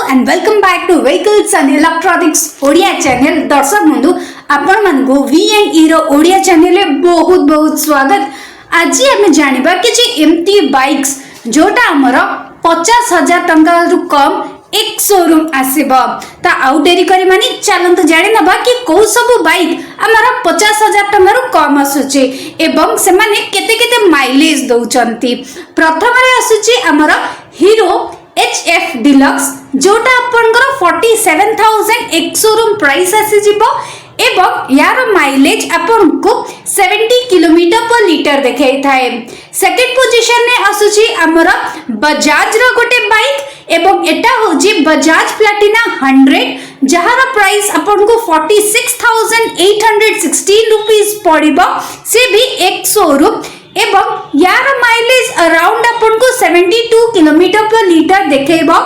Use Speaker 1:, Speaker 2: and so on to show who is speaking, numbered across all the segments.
Speaker 1: And welcome back two vehicles and electronics Odia channel. दर्शक बंधु आपण मानगो V&E रो ओडिया चैनल में बहुत बहुत स्वागत। आज आम जानिबा कि एमती बाइक्स जोटा हमर 50,000 टंका रु कम एक शोरूम आसीबो ता आउ डेरी करी मानी चलंतु जानि नबा कि को सब बाइक हमर 50,000 टंका रु कम आसुचे एवं से माने केते केते माइलेज दउचंती। प्रथम रे आसुचे हमर हीरो HF डिलक्स जोटा आपनकर 47,000 एक शोरूम प्राइस आसी जिवो एवं यार माइलेज आपन को 70 किलोमीटर पर लीटर देखाई थाए। सेकंड पोजीशन ने आसुची हमर बजाज रो गोटे बाइक एवं एटा होजी बजाज प्लैटिना 100 जहार प्राइस आपन को 46,816 रुपीस पड़िबो से भी एक शोरूम एवं यार माइलेज अराउंड अपन को 72 किलोमीटर पर लीटर देखेबो।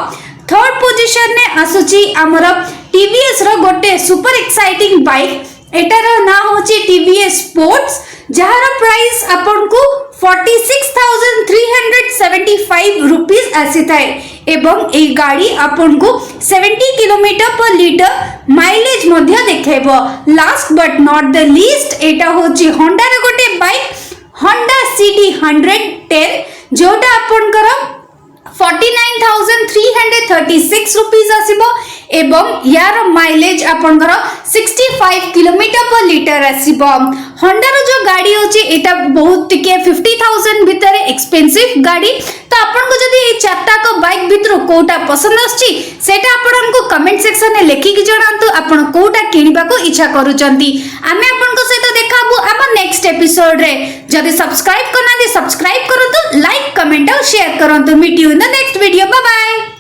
Speaker 1: थर्ड पोजीशन ने आसुची हमर TVS रो गोटे सुपर एक्साइटिंग बाइक एटार ना होची TVS स्पोर्ट्स जहार प्राइस अपन को 46,375 रुपीस आसी थाए एवं ए गाड़ी अपन को 70 किलोमीटर पर लीटर माइलेज मध्य देखेबो। Last but not the least एटा होची होंडा रो गोटे बाइक Honda CD 110 जोटा आपनकर 49,336 रुपीस आसीबो एवं यार माइलेज आपनकर 65 किलोमीटर पर लीटर आसीबो। Honda रो जो गाड़ी होची एटा बहुत टिके 50,000 भीतर एक्सपेंसिव गाड़ी तो आपन को जदी ए चारटा को बाइक भीतर कोटा पसंद आछी सेटा आपन को कमेंट सेक्शन में लिखि कि जणांतु आपन कोटा किनिबा को इच्छा करूचंती। आमे आपन को सहित देखाबो हम नेक्स्ट एपिसोड रे। जदी सब्सक्राइब करना दे सब्सक्राइब करंतु, लाइक कमेंट और शेयर करंतु। Meet you in the next video. Bye bye.